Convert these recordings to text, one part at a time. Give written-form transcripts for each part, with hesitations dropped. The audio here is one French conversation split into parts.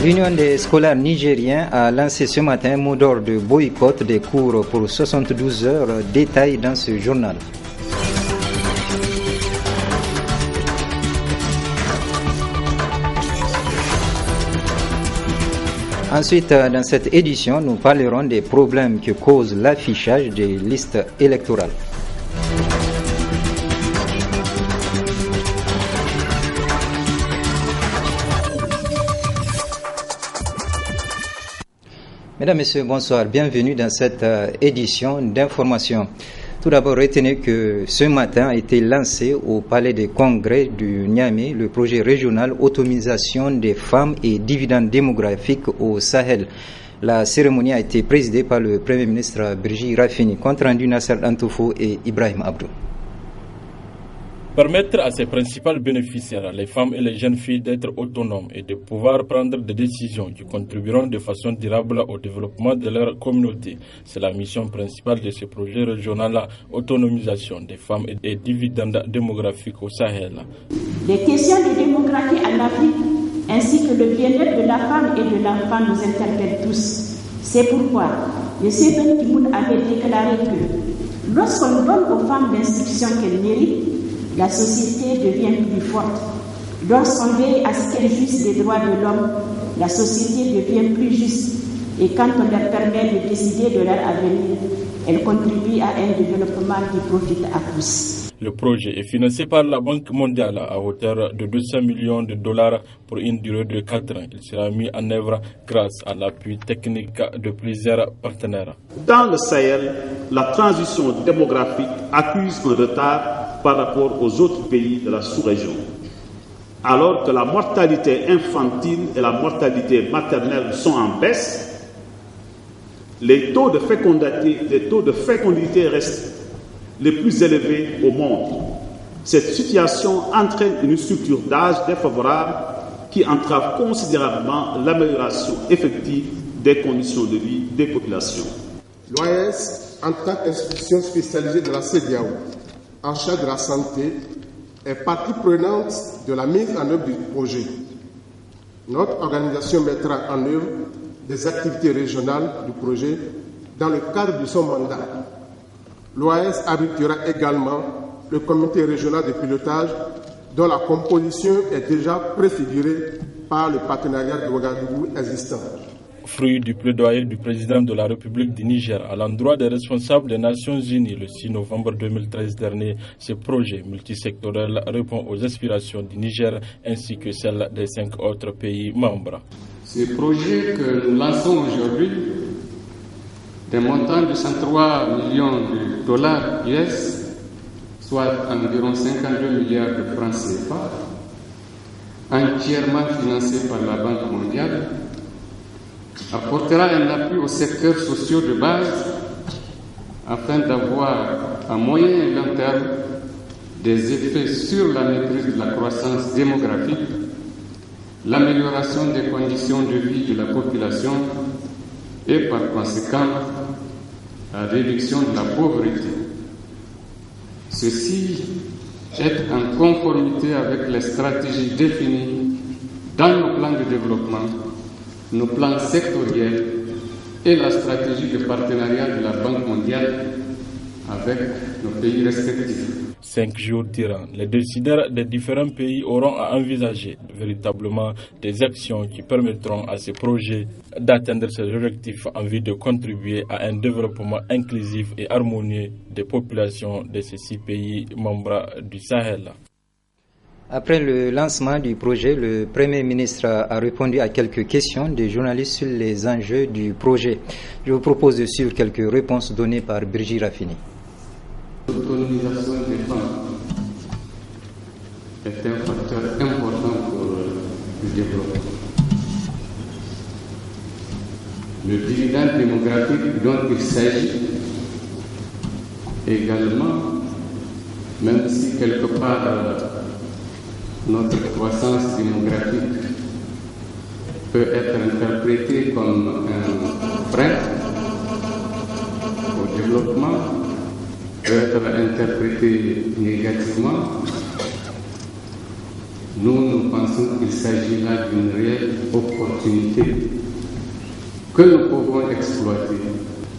L'Union des scolaires nigériens a lancé ce matin un mot d'ordre de boycott des cours pour 72 heures, détail dans ce journal. Ensuite, dans cette édition, nous parlerons des problèmes que cause l'affichage des listes électorales. Mesdames, Messieurs, bonsoir. Bienvenue dans cette édition d'information. Tout d'abord, retenez que ce matin a été lancé au Palais des Congrès du Niamey le projet régional Autonomisation des femmes et dividendes démographiques au Sahel. La cérémonie a été présidée par le Premier ministre Birji Rafini, compte rendu Nasser Antoufou et Ibrahim Abdou. Permettre à ses principaux bénéficiaires, les femmes et les jeunes filles, d'être autonomes et de pouvoir prendre des décisions qui contribueront de façon durable au développement de leur communauté. C'est la mission principale de ce projet régional Autonomisation des femmes et dividendes démographiques au Sahel. Les questions de démographie en Afrique ainsi que le bien-être de la femme et de l'enfant nous interpellent tous. C'est pourquoi le C.P. Kimoun avait déclaré que lorsqu'on donne aux femmes l'instruction qu'elles méritent, la société devient plus forte. Lorsqu'on veille à ce qu'elles jouissent des droits de l'homme, la société devient plus juste. Et quand on leur permet de décider de leur avenir, elles contribuent à un développement qui profite à tous. Le projet est financé par la Banque mondiale à hauteur de 200 millions de dollars pour une durée de 4 ans. Il sera mis en œuvre grâce à l'appui technique de plusieurs partenaires. Dans le Sahel, la transition démographique accuse un retard par rapport aux autres pays de la sous-région. Alors que la mortalité infantile et la mortalité maternelle sont en baisse, les taux de fécondité restent les plus élevés au monde. Cette situation entraîne une structure d'âge défavorable qui entrave considérablement l'amélioration effective des conditions de vie des populations. L'OAS, en tant qu'institution spécialisée de la CEDEAO, en charge de la santé, est partie prenante de la mise en œuvre du projet. Notre organisation mettra en œuvre des activités régionales du projet dans le cadre de son mandat. L'OAS abritera également le comité régional de pilotage dont la composition est déjà préfigurée par le partenariat de Ouagadougou existant. Fruit du plaidoyer du président de la République du Niger à l'endroit des responsables des Nations Unies le 6 novembre 2013 dernier, ce projet multisectoriel répond aux aspirations du Niger ainsi que celles des 5 autres pays membres. Ce projet que nous lançons aujourd'hui, des montants de 103 millions de dollars US, soit environ 52 milliards de francs CFA, entièrement financé par la Banque mondiale, apportera un appui aux secteurs sociaux de base afin d'avoir à moyen et long terme des effets sur la maîtrise de la croissance démographique, l'amélioration des conditions de vie de la population et par conséquent la réduction de la pauvreté. Ceci est en conformité avec les stratégies définies dans nos plans de développement, nos plans sectoriels et la stratégie de partenariat de la Banque mondiale avec nos pays respectifs. 5 jours durant, les décideurs des différents pays auront à envisager véritablement des actions qui permettront à ces projets d'atteindre ces objectifs en vue de contribuer à un développement inclusif et harmonieux des populations de ces 6 pays membres du Sahel. Après le lancement du projet, le Premier ministre a répondu à quelques questions des journalistes sur les enjeux du projet. Je vous propose de suivre quelques réponses données par Birji Rafini. L'autonomisation des femmes est un facteur important pour le développement. Le dividende démographique dont il s'agit également, même si quelque part notre croissance démographique peut être interprétée comme un frein au développement, peut être interprétée négativement. Nous pensons pensons qu'il s'agit là d'une réelle opportunité que nous pouvons exploiter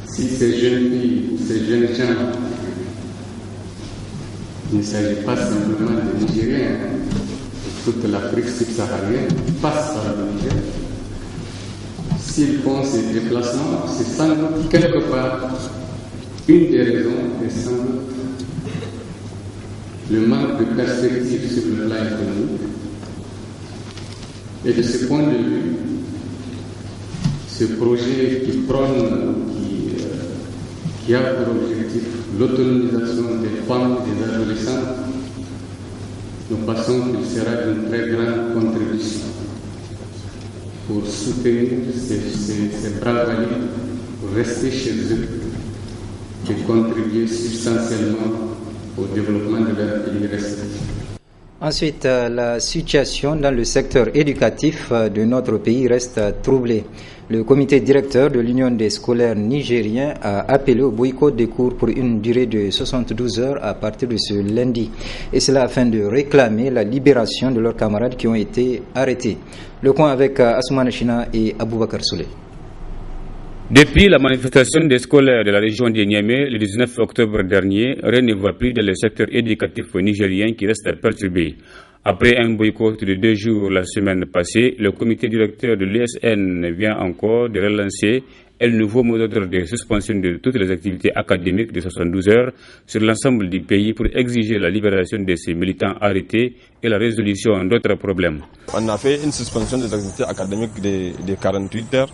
si ces jeunes filles ou ces jeunes gens, il ne s'agit pas simplement de Nigériens, toute l'Afrique subsaharienne passe par le Niger. S'ils font ces déplacements, c'est sans doute quelque part une des raisons est sans doute le manque de perspective sur le plan économique. Et de ce point de vue, ce projet qui prône, qui a pour objectif l'autonomisation des femmes et des adolescents, nous pensons qu'il sera d'une très grande contribution pour soutenir ces braves alliés, pour rester chez eux et contribuer substantiellement au développement de leur pays respectif. Ensuite, la situation dans le secteur éducatif de notre pays reste troublée. Le comité directeur de l'Union des scolaires nigériens a appelé au boycott des cours pour une durée de 72 heures à partir de ce lundi. Et cela afin de réclamer la libération de leurs camarades qui ont été arrêtés. Le point avec Assoumane China et Aboubakar Souley. Depuis la manifestation des scolaires de la région de Niamey le 19 octobre dernier, rien ne va plus dans le secteur éducatif nigérien qui reste perturbé. Après un boycott de 2 jours la semaine passée, le comité directeur de l'USN vient encore de relancer un nouveau mot d'ordre de suspension de toutes les activités académiques de 72 heures sur l'ensemble du pays pour exiger la libération de ces militants arrêtés et la résolution d'autres problèmes. On a fait une suspension des activités académiques de 48 heures.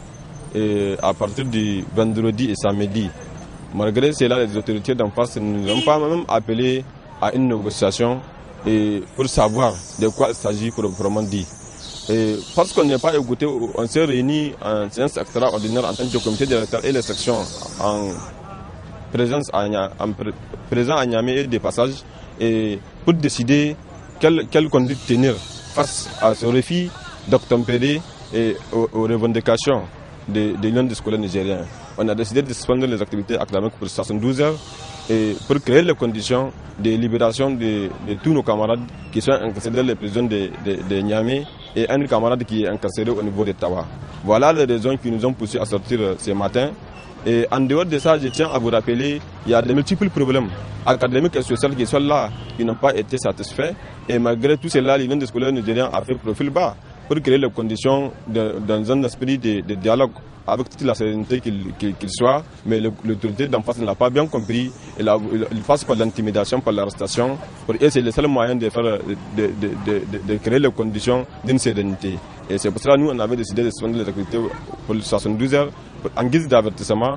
Et à partir du vendredi et samedi. Malgré cela, les autorités d'en face ne nous ont pas même appelé à une négociation et pour savoir de quoi il s'agit proprement dit. Et parce qu'on n'est pas écouté, on s'est réunis en séance extraordinaire en tant que comité directeur et les sections en présence à Niamey et des passages et pour décider quelle conduite tenir face à ce refus d'obtempérer et aux revendications de l'Union des scolaires nigériens. On a décidé de suspendre les activités académiques pour 72 heures et pour créer les conditions de libération de tous nos camarades qui sont incarcérés dans les prisons de Niamey et un camarade qui est incarcéré au niveau de Tawa. Voilà les raisons qui nous ont poussés à sortir ce matin. Et en dehors de ça, je tiens à vous rappeler qu'il y a de multiples problèmes académiques et sociaux qui sont là, qui n'ont pas été satisfaits. Et malgré tout cela, l'Union des scolaires nigériens a fait profil bas pour créer les conditions dans un esprit de dialogue avec toute la sérénité qu'il soit, mais l'autorité d'en face ne l'a pas bien compris. Il passe par l'intimidation, par l'arrestation. Et c'est le seul moyen de créer les conditions d'une sérénité. Et c'est pour cela que nous, on avait décidé de suspendre les activités pour 72 heures en guise d'avertissement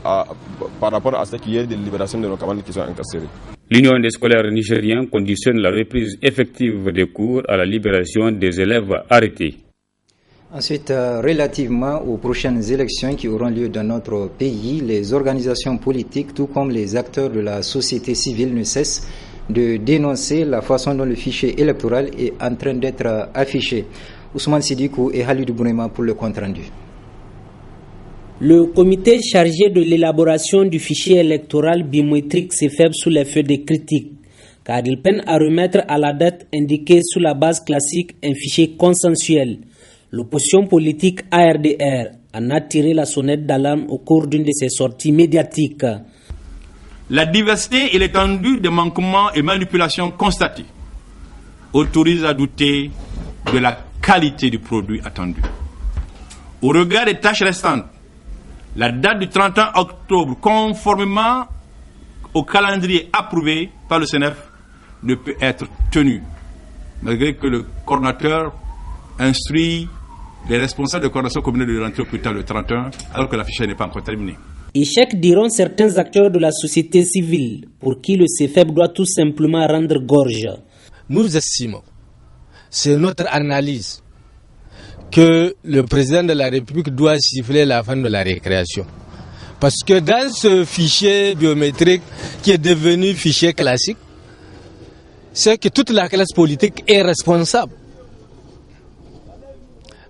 par rapport à ce qui est de libération de nos camarades qui sont incarcérés. L'Union des scolaires nigériens conditionne la reprise effective des cours à la libération des élèves arrêtés. Ensuite, relativement aux prochaines élections qui auront lieu dans notre pays, les organisations politiques, tout comme les acteurs de la société civile, ne cessent de dénoncer la façon dont le fichier électoral est en train d'être affiché. Ousmane Sidikou et Halidou Bounema pour le compte-rendu. Le comité chargé de l'élaboration du fichier électoral biométrique s'est fait sous les feux des critiques, car il peine à remettre à la date indiquée sous la base classique un fichier consensuel. L'opposition politique ARDR en a tiré la sonnette d'alarme au cours d'une de ses sorties médiatiques. La diversité et l'étendue des manquements et manipulations constatées autorisent à douter de la qualité du produit attendu. Au regard des tâches restantes, la date du 31 octobre, conformément au calendrier approuvé par le CNF, ne peut être tenue, malgré que le coordonnateur instruit les responsables de coordination communale de rentrer au plus tard le 31, alors que la fichier n'est pas encore terminée. Échec diront certains acteurs de la société civile, pour qui le CFEP doit tout simplement rendre gorge. Nous estimons, c'est notre analyse, que le président de la République doit siffler la fin de la récréation. Parce que dans ce fichier biométrique qui est devenu fichier classique, c'est que toute la classe politique est responsable.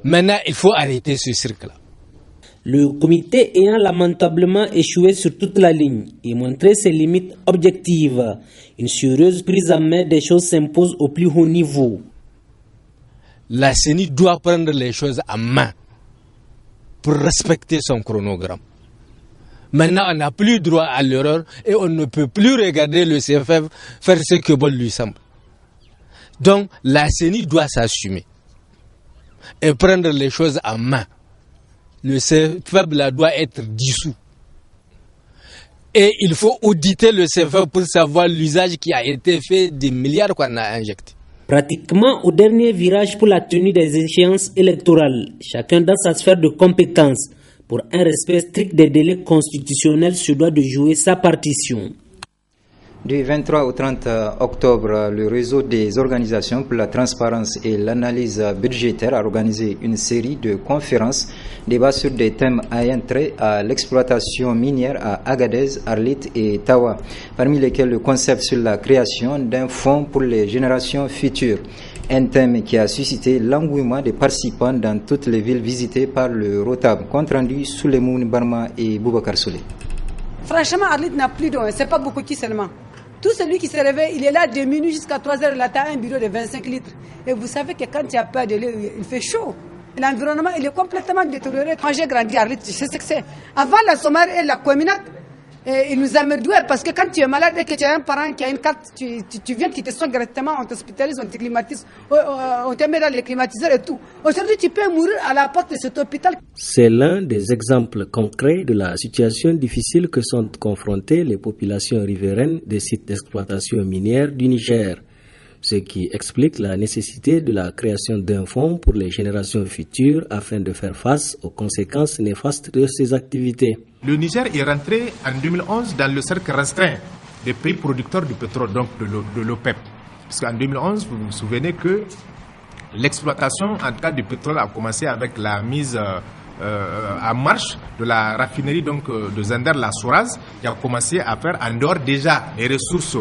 Maintenant, il faut arrêter ce cirque-là. Le comité ayant lamentablement échoué sur toute la ligne et montré ses limites objectives, une sérieuse prise en main des choses s'impose au plus haut niveau. la CENI doit prendre les choses en main pour respecter son chronogramme. Maintenant, on n'a plus droit à l'erreur et on ne peut plus regarder le CFF faire ce que bon lui semble. Donc, la CENI doit s'assumer et prendre les choses en main. Le CFF doit être dissous. Et il faut auditer le CFF pour savoir l'usage qui a été fait des milliards qu'on a injectés. Pratiquement au dernier virage pour la tenue des échéances électorales, chacun dans sa sphère de compétences, pour un respect strict des délais constitutionnels, se doit de jouer sa partition. Du 23 au 30 octobre, le réseau des organisations pour la transparence et l'analyse budgétaire a organisé une série de conférences, débats sur des thèmes ayant trait à l'exploitation minière à Agadez, Arlit et Tawa, parmi lesquels le concept sur la création d'un fonds pour les générations futures. Un thème qui a suscité l'engouement des participants dans toutes les villes visitées par le ROTAB. Compte rendu Souleymane Barma et Boubacar Souley. Franchement, Arlit n'a plus d'eau, c'est pas beaucoup qui seulement. Tout celui qui se réveille, il est là de minuit jusqu'à 3 heures de la taille, un bureau de 25 litres. Et vous savez que quand il n'y a pas de l'eau, il fait chaud. L'environnement, il est complètement détérioré. Quand j'ai grandi à Arlit, je sais ce que c'est. Avant la Somare et la Communate, il nous a merdoué parce que quand tu es malade et que tu as un parent qui a une carte, tu viens, tu te soignes directement, on t'hospitalise, on te climatise, on te met dans les climatiseurs et tout. Aujourd'hui, tu peux mourir à la porte de cet hôpital. C'est l'un des exemples concrets de la situation difficile que sont confrontées les populations riveraines des sites d'exploitation minière du Niger, ce qui explique la nécessité de la création d'un fonds pour les générations futures afin de faire face aux conséquences néfastes de ces activités. Le Niger est rentré en 2011 dans le cercle restreint des pays producteurs du pétrole, donc de l'OPEP. Parce qu'en 2011, vous vous souvenez que l'exploitation, en tout cas du pétrole, a commencé avec la mise en marche de la raffinerie donc, de Zender, la Soraz, qui a commencé à faire en dehors déjà les ressources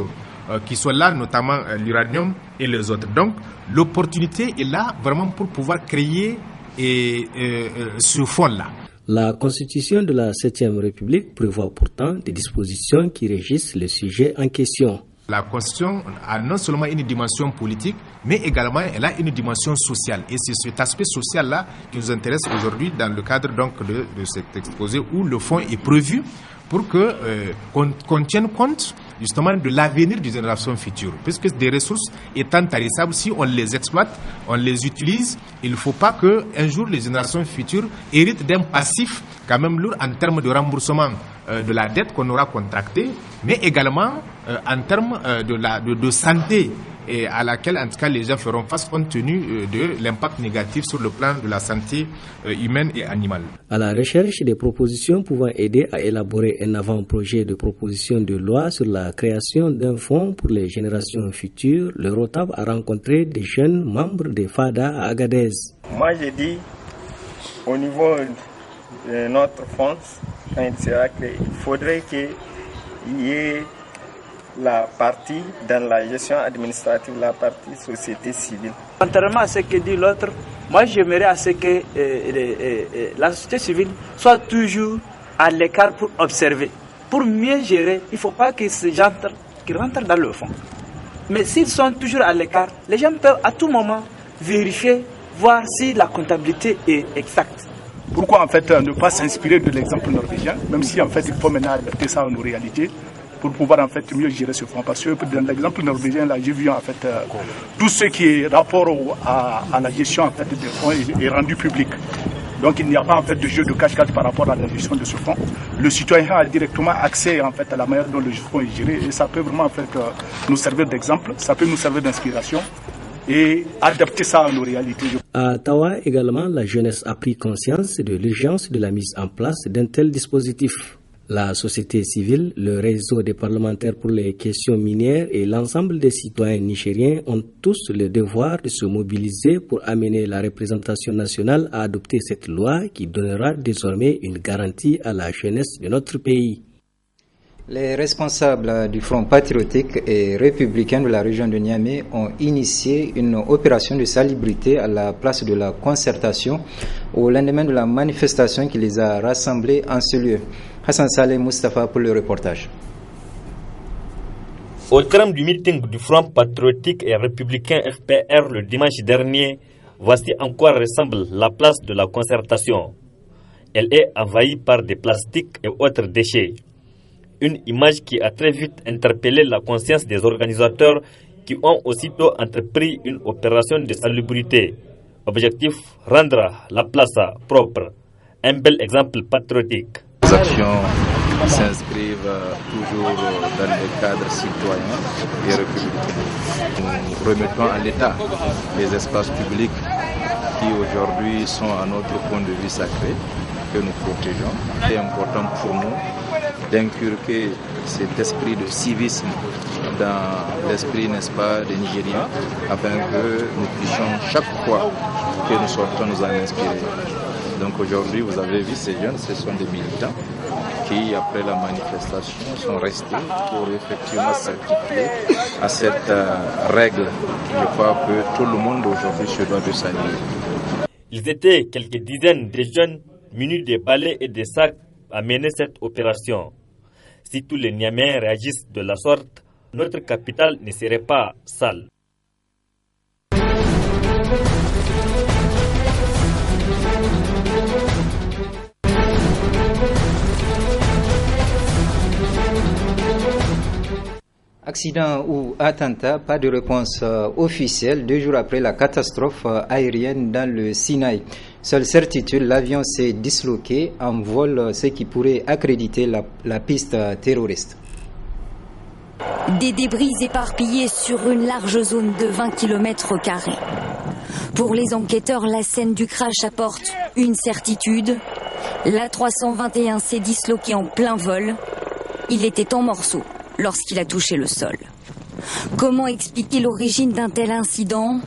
qui sont là, notamment l'uranium et les autres. Donc, l'opportunité est là vraiment pour pouvoir créer ce fonds-là. La Constitution de la 7e République prévoit pourtant des dispositions qui régissent le sujet en question. La Constitution a non seulement une dimension politique, mais également elle a une dimension sociale. Et c'est cet aspect social-là qui nous intéresse aujourd'hui dans le cadre donc de cet exposé où le fonds est prévu pour qu'on tienne compte justement de l'avenir des générations futures. Puisque des ressources étant tarissables, si on les exploite, on les utilise, il ne faut pas qu'un jour les générations futures héritent d'un passif quand même lourd en termes de remboursement de la dette qu'on aura contractée, mais également en termes de santé et à laquelle en tout cas les gens feront face compte tenu de l'impact négatif sur le plan de la santé humaine et animale. À la recherche des propositions pouvant aider à élaborer un avant-projet de proposition de loi sur la création d'un fonds pour les générations futures, le ROTAB a rencontré des jeunes membres des FADA à Agadez. Moi j'ai dit au niveau de notre fonds, quand il sera créé, il faudrait qu'il y ait la partie dans la gestion administrative, la partie société civile. Contrairement à ce que dit l'autre, moi j'aimerais à ce que la société civile soit toujours à l'écart pour observer. Pour mieux gérer, il ne faut pas que ces gens qui rentrent dans le fond. Mais s'ils sont toujours à l'écart, les gens peuvent à tout moment vérifier, voir si la comptabilité est exacte. Pourquoi en fait ne pas s'inspirer de l'exemple norvégien, même si en fait il faut maintenant adapter ça à nos réalités pour pouvoir en fait mieux gérer ce fonds. Parce que dans l'exemple norvégien là, j'ai vu en fait tout ce qui est rapport à la gestion en fait des fonds est rendu public. Donc il n'y a pas en fait de jeu de cache-cache par rapport à la gestion de ce fonds. Le citoyen a directement accès en fait à la manière dont le fonds est géré et ça peut vraiment en fait nous servir d'exemple, ça peut nous servir d'inspiration et adapter ça à nos réalités. À Tawa également, la jeunesse a pris conscience de l'urgence de la mise en place d'un tel dispositif. La société civile, le réseau des parlementaires pour les questions minières et l'ensemble des citoyens nigériens ont tous le devoir de se mobiliser pour amener la représentation nationale à adopter cette loi qui donnera désormais une garantie à la jeunesse de notre pays. Les responsables du Front patriotique et républicain de la région de Niamey ont initié une opération de salubrité à la place de la concertation au lendemain de la manifestation qui les a rassemblés en ce lieu. Hassan Saleh Mustafa pour le reportage. Au terme du meeting du Front patriotique et républicain FPR le dimanche dernier Voici en quoi ressemble la place de la concertation. Elle est envahie par des plastiques et autres déchets. Une image qui a très vite interpellé la conscience des organisateurs qui ont aussitôt entrepris une opération de salubrité. Objectif, rendre la place propre. Un bel exemple patriotique. Les actions s'inscrivent toujours dans le cadre citoyen et républicain. Nous remettons à l'État les espaces publics qui aujourd'hui sont à notre point de vue sacrés, que nous protégeons. C'est important pour nous d'inculquer cet esprit de civisme dans l'esprit, n'est-ce pas, des Nigériens, afin que nous puissions chaque fois que nous sortons nous en inspirer. Donc aujourd'hui, vous avez vu ces jeunes, ce sont des militants qui, après la manifestation, sont restés pour effectivement s'acquitter à cette règle. Je crois que tout le monde aujourd'hui se doit de saluer. Ils étaient quelques dizaines de jeunes munis de balais et de sacs à mener cette opération. Si tous les Niameyens réagissent de la sorte, notre capitale ne serait pas sale. Accident ou attentat, pas de réponse officielle 2 jours après la catastrophe aérienne dans le Sinaï. Seule certitude, l'avion s'est disloqué en vol, ce qui pourrait accréditer la piste terroriste. Des débris éparpillés sur une large zone de 20 km². Pour les enquêteurs, la scène du crash apporte une certitude. L'A321 s'est disloqué en plein vol. Il était en morceaux lorsqu'il a touché le sol. Comment expliquer l'origine d'un tel incident?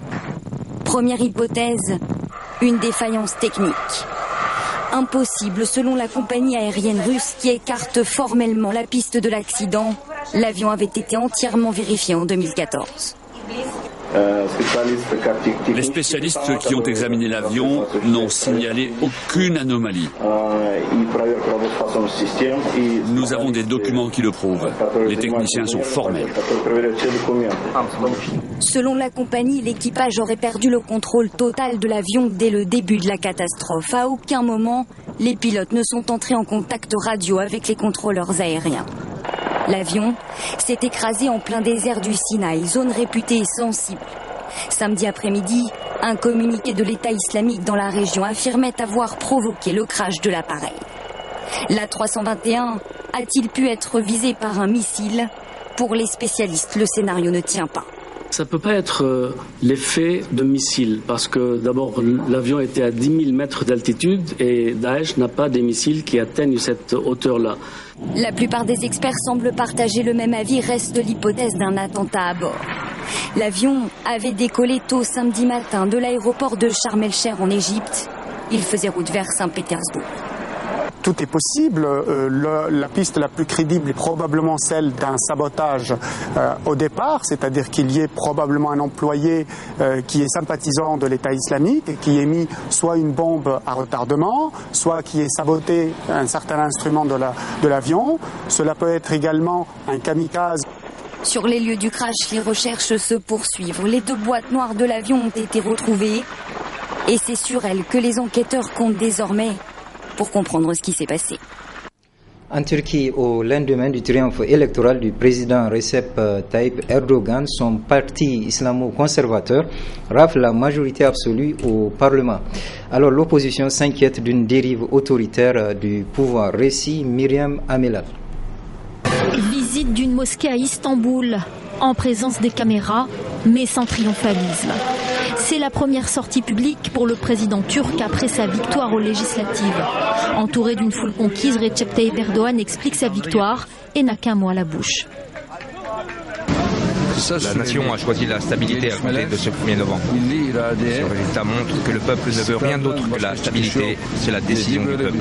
Première hypothèse, une défaillance technique. Impossible selon la compagnie aérienne russe qui écarte formellement la piste de l'accident. L'avion avait été entièrement vérifié en 2014. Les spécialistes qui ont examiné l'avion n'ont signalé aucune anomalie. Nous avons des documents qui le prouvent. Les techniciens sont formels. Selon la compagnie, l'équipage aurait perdu le contrôle total de l'avion dès le début de la catastrophe. À aucun moment, les pilotes ne sont entrés en contact radio avec les contrôleurs aériens. L'avion s'est écrasé en plein désert du Sinaï, zone réputée sensible. Samedi après-midi, un communiqué de l'État islamique dans la région affirmait avoir provoqué le crash de l'appareil. L'A321 a-t-il pu être visé par un missile? Pour les spécialistes, le scénario ne tient pas. Ça ne peut pas être l'effet de missile, parce que d'abord l'avion était à 10 000 mètres d'altitude et Daesh n'a pas des missiles qui atteignent cette hauteur-là. La plupart des experts semblent partager le même avis, reste l'hypothèse d'un attentat à bord. L'avion avait décollé tôt samedi matin de l'aéroport de Sharm el-Sheikh en Égypte. Il faisait route vers Saint-Pétersbourg. Tout est possible. La piste la plus crédible est probablement celle d'un sabotage au départ, c'est-à-dire qu'il y ait probablement un employé qui est sympathisant de l'État islamique et qui ait mis soit une bombe à retardement, soit qui ait saboté un certain instrument de l'avion. Cela peut être également un kamikaze. Sur les lieux du crash, les recherches se poursuivent. Les 2 boîtes noires de l'avion ont été retrouvées et c'est sur elles que les enquêteurs comptent désormais pour comprendre ce qui s'est passé. En Turquie, au lendemain du triomphe électoral du président Recep Tayyip Erdogan, son parti islamo-conservateur rafle la majorité absolue au Parlement. Alors l'opposition s'inquiète d'une dérive autoritaire du pouvoir. Récit Myriam Amelal. Visite d'une mosquée à Istanbul, en présence des caméras, mais sans triomphalisme. C'est la première sortie publique pour le président turc après sa victoire aux législatives. Entouré d'une foule conquise, Recep Tayyip Erdogan explique sa victoire et n'a qu'un mot à la bouche. La nation a choisi la stabilité à compter de ce 1er novembre. Ce résultat montre que le peuple ne veut rien d'autre que la stabilité. C'est la décision du peuple.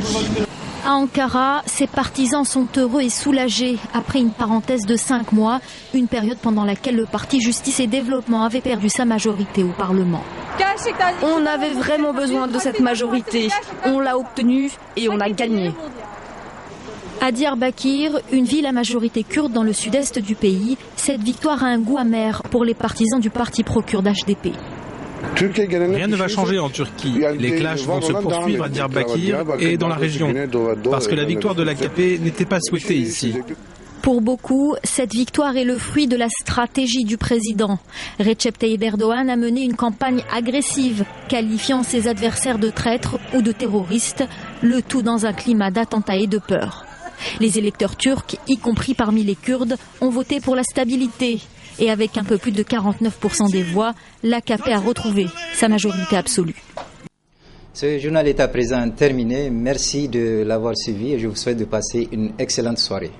À Ankara, ses partisans sont heureux et soulagés après une parenthèse de 5 mois, une période pendant laquelle le parti Justice et Développement avait perdu sa majorité au Parlement. On avait vraiment besoin de cette majorité. On l'a obtenue et on a gagné. À Diyarbakir, une ville à majorité kurde dans le sud-est du pays, cette victoire a un goût amer pour les partisans du parti pro-kurde HDP. Rien ne va changer en Turquie. Les clashs vont se poursuivre à Diyarbakir et dans la région, parce que la victoire de l'AKP n'était pas souhaitée ici. Pour beaucoup, cette victoire est le fruit de la stratégie du président. Recep Tayyip Erdogan a mené une campagne agressive, qualifiant ses adversaires de traîtres ou de terroristes, le tout dans un climat d'attentats et de peur. Les électeurs turcs, y compris parmi les Kurdes, ont voté pour la stabilité. Et avec un peu plus de 49% des voix, l'AKP a retrouvé sa majorité absolue. Ce journal est à présent terminé. Merci de l'avoir suivi et je vous souhaite de passer une excellente soirée.